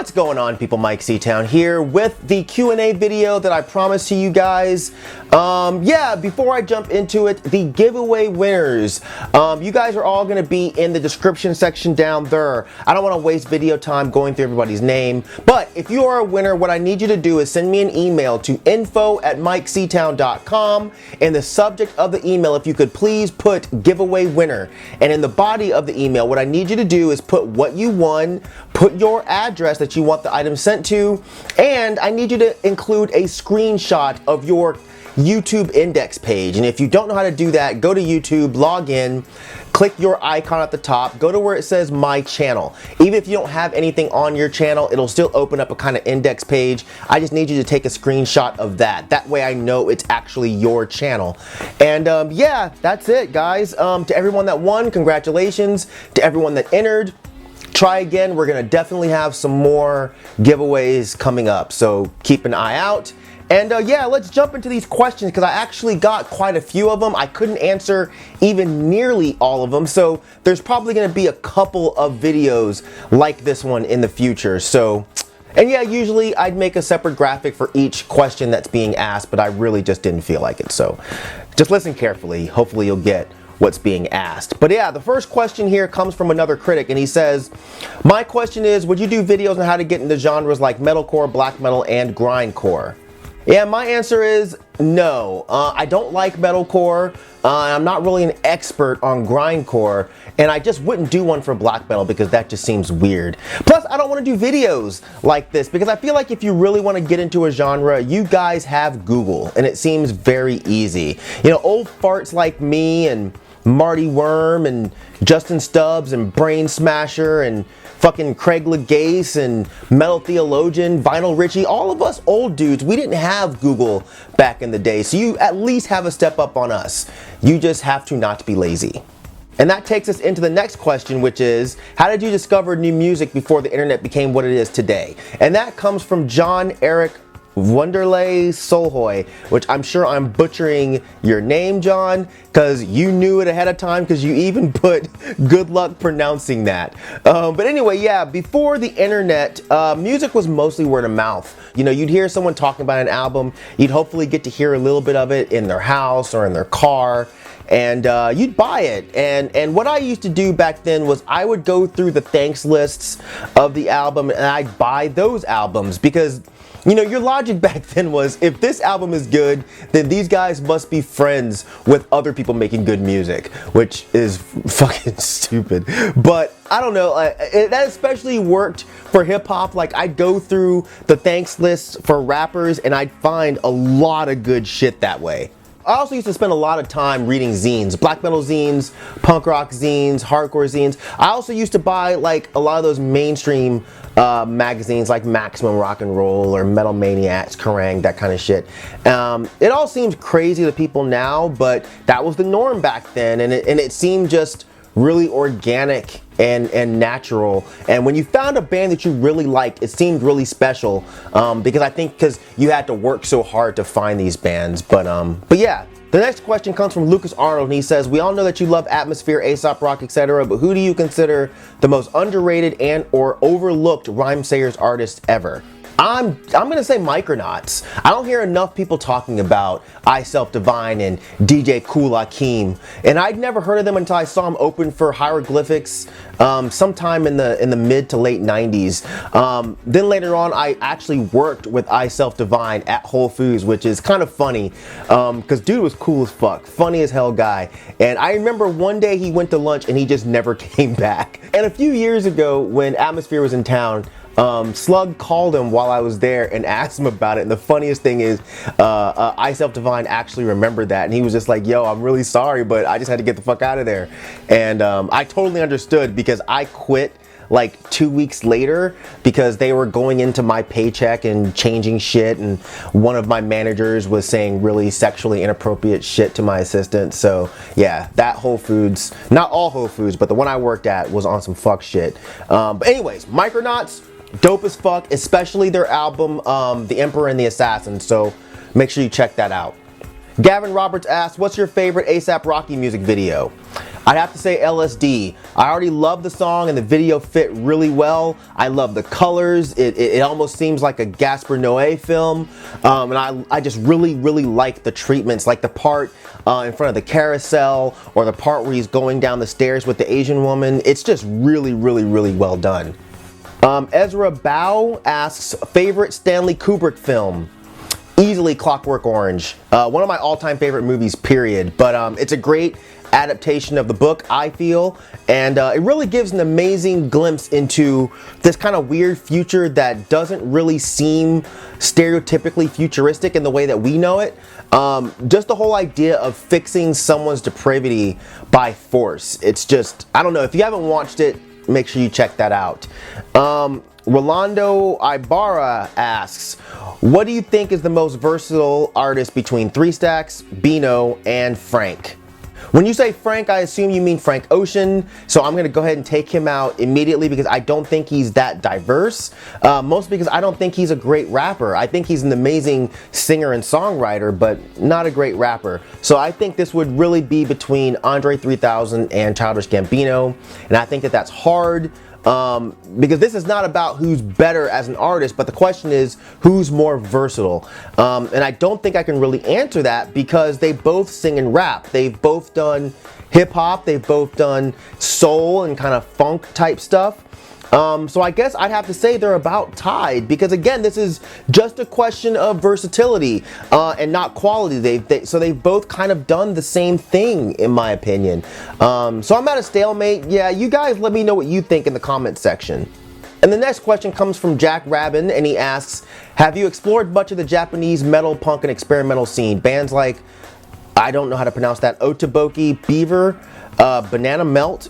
What's going on, people? Myke C-Town here with the Q&A video that I promised to you guys. Yeah, before I jump into it, the giveaway winners. You guys are all going to be in the description section down there. I don't want to waste video time going through everybody's name, but if you are a winner, what I need you to do is send me an email to info@mykectown.com. In the subject of the email, if you could please put giveaway winner, and in the body of the email, what I need you to do is put what you won, put your address that you want the item sent to, and I need you to include a screenshot of your YouTube index page. And if you don't know how to do that, go to YouTube, log in, click your icon at the top, go to where it says My Channel. Even if you don't have anything on your channel, it'll still open up a kind of index page. I just need you to take a screenshot of that. That way I know it's actually your channel. And yeah, that's it, guys. To everyone that won, congratulations. To everyone that entered, try again. We're gonna definitely have some more giveaways coming up, so keep an eye out. And yeah, let's jump into these questions because I actually got quite a few of them. I couldn't answer even nearly all of them, so there's probably gonna be a couple of videos like this one in the future. So, and yeah, usually I'd make a separate graphic for each question that's being asked, but I really just didn't feel like it. So just listen carefully. Hopefully you'll get what's being asked. But yeah, the first question here comes from another critic, and he says, my question is, would you do videos on how to get into genres like metalcore, black metal, and grindcore? Yeah, my answer is no. I don't like metalcore. I'm not really an expert on grindcore, and I just wouldn't do one for black metal because that just seems weird. Plus, I don't want to do videos like this because I feel like if you really want to get into a genre, you guys have Google, and it seems very easy. You know, old farts like me and Marty Worm and Justin Stubbs and Brain Smasher and fucking Craig Legace and Metal Theologian, Vinyl Richie, all of us old dudes, we didn't have Google back in the day, so you at least have a step up on us. You just have to not be lazy. And that takes us into the next question, which is, how did you discover new music before the internet became what it is today? And that comes from John Eric Wonderlay Solhoy, which I'm sure I'm butchering your name, John, because you knew it ahead of time because you even put good luck pronouncing that. But anyway, yeah, before the internet, music was mostly word of mouth. You know, you'd hear someone talking about an album, you'd hopefully get to hear a little bit of it in their house or in their car, and you'd buy it. And what I used to do back then was I would go through the thanks lists of the album and I'd buy those albums because, you know, your logic back then was, if this album is good, then these guys must be friends with other people making good music, which is fucking stupid. But I don't know, that especially worked for hip hop. Like, I'd go through the thanks lists for rappers and I'd find a lot of good shit that way. I also used to spend a lot of time reading zines, black metal zines, punk rock zines, hardcore zines. I also used to buy like a lot of those mainstream magazines like Maximum Rock and Roll or Metal Maniacs, Kerrang, that kind of shit. It all seems crazy to people now, but that was the norm back then, and it seemed just really organic and natural. And when you found a band that you really liked, it seemed really special, because I think because you had to work so hard to find these bands. But yeah, the next question comes from Lucas Arnold, and he says, we all know that you love Atmosphere, Aesop Rock, etc., but who do you consider the most underrated and or overlooked Rhymesayers artist ever? I'm gonna say Micronauts. I don't hear enough people talking about I Self Divine and DJ Kool Akeem, and I'd never heard of them until I saw them open for Hieroglyphics sometime in the mid to late 90s. Then later on, I actually worked with I Self Divine at Whole Foods, which is kind of funny because dude was cool as fuck, funny as hell guy. And I remember one day he went to lunch and he just never came back. And a few years ago, when Atmosphere was in town, Slug called him while I was there and asked him about it, and the funniest thing is I Self Divine actually remembered that, and he was just like, yo, I'm really sorry, but I just had to get the fuck out of there. And I totally understood because I quit like 2 weeks later because they were going into my paycheck and changing shit, and one of my managers was saying really sexually inappropriate shit to my assistant. So yeah, that Whole Foods, not all Whole Foods, but the one I worked at was on some fuck shit. But anyways, Micronauts, dope as fuck, especially their album The Emperor and the Assassin, so make sure you check that out. Gavin Roberts asks, what's your favorite A$AP Rocky music video? I'd have to say LSD. I already love the song and the video fit really well. I love the colors. It almost seems like a Gaspar Noé film. And I just really like the treatments, like the part in front of the carousel or the part where he's going down the stairs with the Asian woman. It's just really well done. Ezra Bao asks, favorite Stanley Kubrick film? Easily Clockwork Orange. One of my all-time favorite movies, period. But it's a great adaptation of the book, I feel, and it really gives an amazing glimpse into this kind of weird future that doesn't really seem stereotypically futuristic in the way that we know it. Just the whole idea of fixing someone's depravity by force. It's just, I don't know, if you haven't watched it, make sure you check that out. Rolando Ibarra asks, what do you think is the most versatile artist between 3 Stacks, Bino, and Frank? When you say Frank, I assume you mean Frank Ocean, so I'm going to go ahead and take him out immediately because I don't think he's that diverse, mostly because I don't think he's a great rapper. I think he's an amazing singer and songwriter, but not a great rapper. So I think this would really be between Andre 3000 and Childish Gambino, and I think that that's hard. Because this is not about who's better as an artist, but the question is who's more versatile. And I don't think I can really answer that because they both sing and rap. They've both done hip hop, they've both done soul and kind of funk type stuff. So I guess I'd have to say they're about tied because again, this is just a question of versatility and not quality. So they've both kind of done the same thing in my opinion. So I'm at a stalemate. Yeah, you guys let me know what you think in the comment section. And the next question comes from Jack Rabin and he asks, have you explored much of the Japanese metal, punk, and experimental scene? Bands like, I don't know how to pronounce that, Otoboki, Beaver, Banana Melt,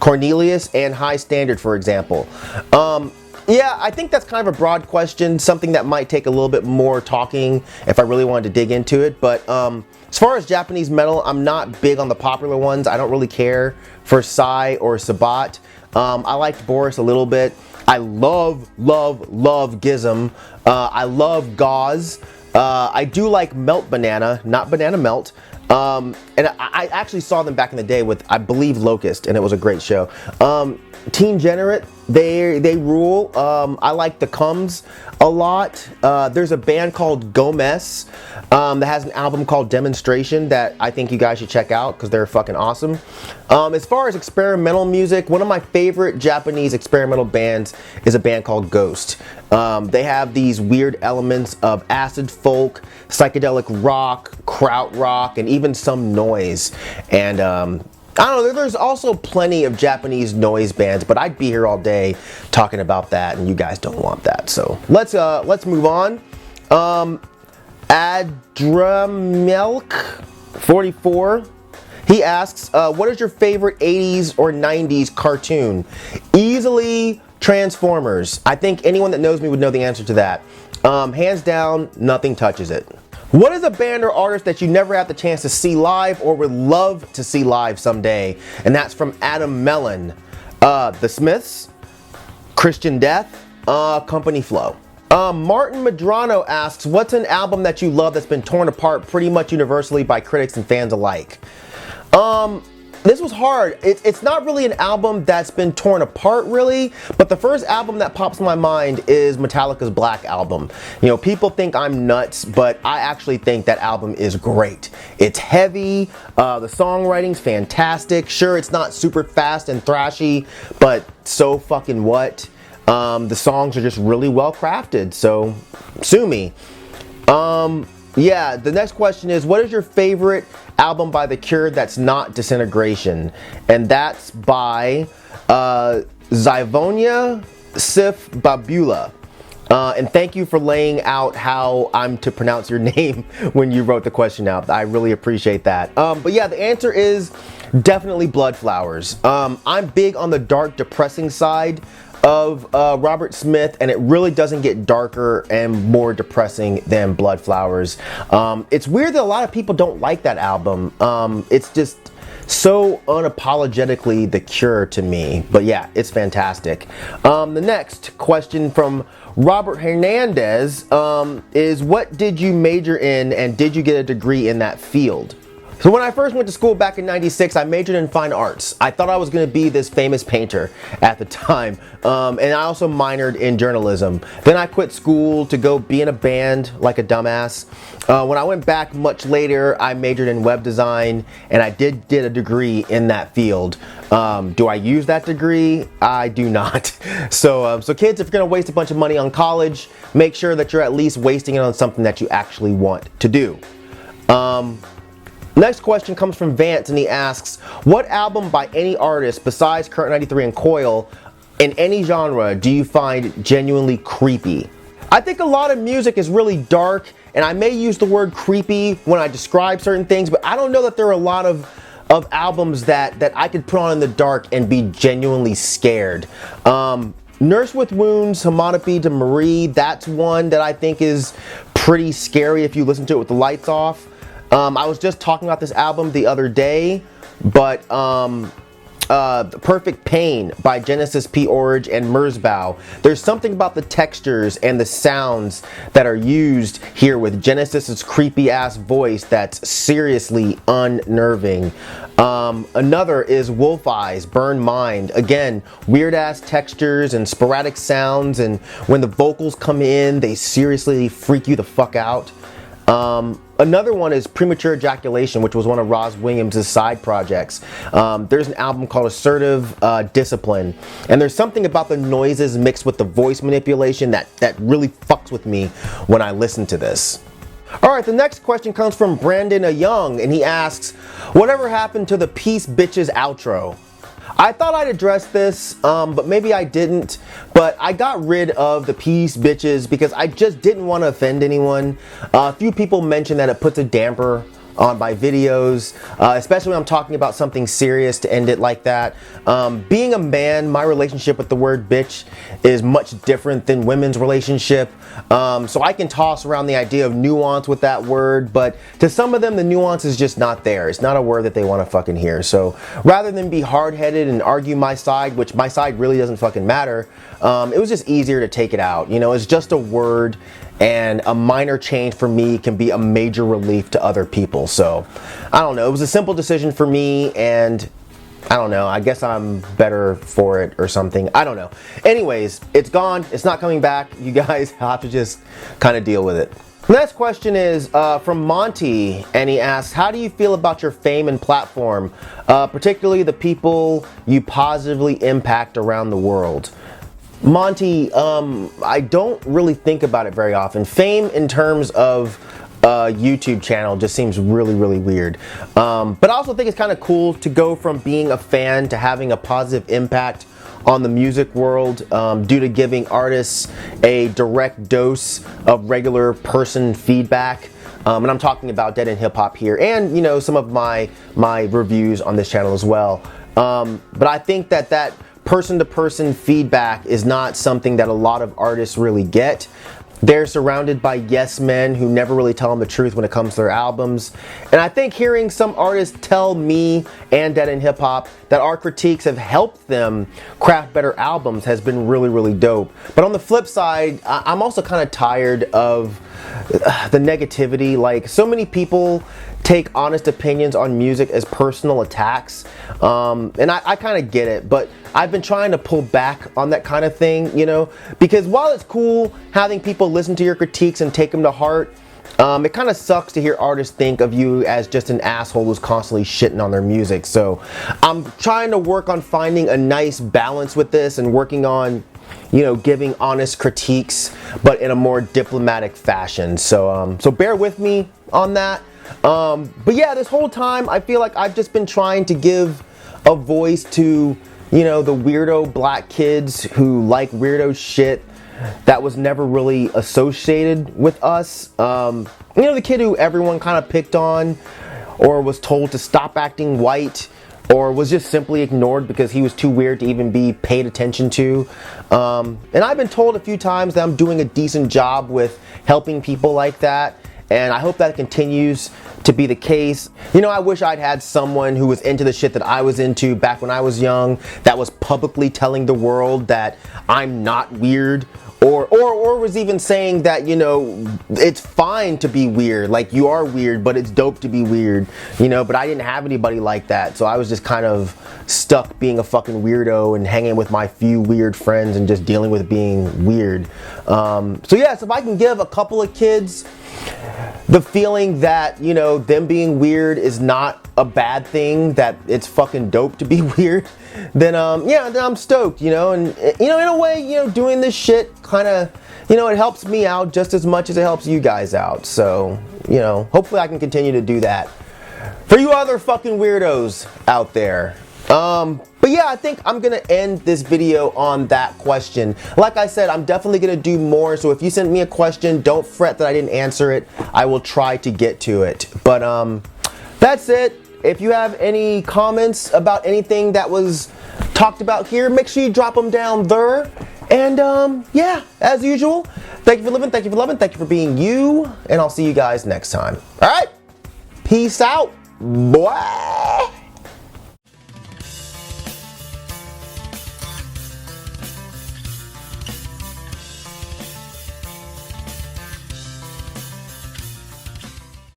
Cornelius, and High Standard, for example. Yeah, I think that's kind of a broad question, something that might take a little bit more talking if I really wanted to dig into it. But as far as Japanese metal, I'm not big on the popular ones. I don't really care for Psy or Sabat. I liked Boris a little bit. I love Gizm. I love Gauze. I do like Melt Banana, not Banana Melt. And I actually saw them back in the day with, I believe, Locust, and it was a great show. Teen Generate, they rule. I like the Cums a lot. There's a band called Gomez that has an album called Demonstration that I think you guys should check out because they're fucking awesome. As far as experimental music, one of my favorite Japanese experimental bands is a band called Ghost. They have these weird elements of acid folk, psychedelic rock, krautrock, and even some noise. And I don't know, there's also plenty of Japanese noise bands, but I'd be here all day talking about that, and you guys don't want that. So let's move on. Adramelk 44. He asks, what is your favorite 80s or 90s cartoon? Easily Transformers. I think anyone that knows me would know the answer to that. Hands down, nothing touches it. What is a band or artist that you never had the chance to see live or would love to see live someday? And that's from Adam Mellon. The Smiths, Christian Death, Company Flow. Martin Madrano asks, what's an album that you love that's been torn apart pretty much universally by critics and fans alike? This was hard. It's not really an album that's been torn apart really, but the first album that pops in my mind is Metallica's Black Album. You know, people think I'm nuts, but I actually think that album is great. It's heavy, the songwriting's fantastic. Sure, it's not super fast and thrashy, but so fucking what? The songs are just really well crafted, so sue me. Yeah, the next question is, what is your favorite album by The Cure that's not Disintegration? And that's by Zyvonia Sif Babula. And thank you for laying out how I'm to pronounce your name when you wrote the question out. I really appreciate that. But yeah, the answer is definitely Blood Flowers. I'm big on the dark, depressing side of Robert Smith, and it really doesn't get darker and more depressing than Blood Flowers. It's weird that a lot of people don't like that album. It's just so unapologetically The Cure to me, but yeah, it's fantastic. The next question from Robert Hernandez is, what did you major in and did you get a degree in that field? So when I first went to school back in '96, I majored in fine arts. I thought I was going to be this famous painter at the time, and I also minored in journalism. Then I quit school to go be in a band like a dumbass. When I went back much later, I majored in web design, and I did a degree in that field. Do I use that degree? I do not. So kids, if you're going to waste a bunch of money on college, make sure that you're at least wasting it on something that you actually want to do. Next question comes from Vance, and he asks, what album by any artist besides Current 93 and Coil in any genre do you find genuinely creepy? I think a lot of music is really dark, and I may use the word creepy when I describe certain things, but I don't know that there are a lot of albums that I could put on in the dark and be genuinely scared. Nurse with Wounds, Homotopy to Marie, that's one that I think is pretty scary if you listen to it with the lights off. I was just talking about this album the other day, but The Perfect Pain by Genesis P. Orridge and Merzbow. There's something about the textures and the sounds that are used here with Genesis's creepy ass voice that's seriously unnerving. Another is Wolf Eyes, Burn Mind. Again, weird ass textures and sporadic sounds, and when the vocals come in, they seriously freak you the fuck out. Another one is Premature Ejaculation, which was one of Roz Williams' side projects. There's an album called Assertive Discipline, and there's something about the noises mixed with the voice manipulation that really fucks with me when I listen to this. Alright, the next question comes from Brandon Young, and he asks, whatever happened to the Peace Bitches outro? I thought I'd address this, but maybe I didn't. But I got rid of the Peace Bitches because I just didn't want to offend anyone. A few people mentioned that it puts a damper on my videos, especially when I'm talking about something serious to end it like that. Being a man, my relationship with the word bitch is much different than women's relationship. So I can toss around the idea of nuance with that word, but to some of them the nuance is just not there. It's not a word that they want to fucking hear. So rather than be hard-headed and argue my side, which my side really doesn't fucking matter, it was just easier to take it out. You know, it's just a word, and a minor change for me can be a major relief to other people. So I don't know, it was a simple decision for me, and I don't know, I guess I'm better for it or something. I don't know. Anyways, it's gone. It's not coming back. You guys have to just kind of deal with it. The next question is from Monty, and he asks, how do you feel about your fame and platform, particularly the people you positively impact around the world? Monty, I don't really think about it very often. Fame in terms of YouTube channel just seems really, really weird. But I also think it's kind of cool to go from being a fan to having a positive impact on the music world due to giving artists a direct dose of regular person feedback. And I'm talking about Dead End Hip Hop here, and you know, some of my reviews on this channel as well. But I think that person-to-person feedback is not something that a lot of artists really get. They're surrounded by yes men who never really tell them the truth when it comes to their albums. And I think hearing some artists tell me and Dead End Hip Hop that our critiques have helped them craft better albums has been really, really dope. But on the flip side, I'm also kind of tired of the negativity. Like, so many people take honest opinions on music as personal attacks, and I kind of get it, but I've been trying to pull back on that kind of thing, you know, because while it's cool having people listen to your critiques and take them to heart, it kind of sucks to hear artists think of you as just an asshole who's constantly shitting on their music. So I'm trying to work on finding a nice balance with this and working on, you know, giving honest critiques, but in a more diplomatic fashion. So bear with me on that. But yeah, this whole time I feel like I've just been trying to give a voice to, you know, the weirdo black kids who like weirdo shit that was never really associated with us. You know, the kid who everyone kind of picked on or was told to stop acting white, or was just simply ignored because he was too weird to even be paid attention to. And I've been told a few times that I'm doing a decent job with helping people like that, and I hope that continues to be the case. You know, I wish I'd had someone who was into the shit that I was into back when I was young, that was publicly telling the world that I'm not weird or was even saying that, you know, it's fine to be weird, like you are weird, but it's dope to be weird, you know. But I didn't have anybody like that, so I was just kind of stuck being a fucking weirdo and hanging with my few weird friends and just dealing with being weird. So yes, if I can give a couple of kids the feeling that, you know, them being weird is not a bad thing, that it's fucking dope to be weird, then yeah, then I'm stoked, you know. And you know, in a way, you know, doing this shit kind of, you know, it helps me out just as much as it helps you guys out. So, you know, hopefully I can continue to do that for you other fucking weirdos out there. But yeah, I think I'm gonna end this video on that question. Like I said, I'm definitely gonna do more, so if you send me a question, don't fret that I didn't answer it. I will try to get to it. But that's it. If you have any comments about anything that was talked about here, make sure you drop them down there. And yeah, as usual, thank you for living, thank you for loving, thank you for being you, and I'll see you guys next time. All right, peace out, boy.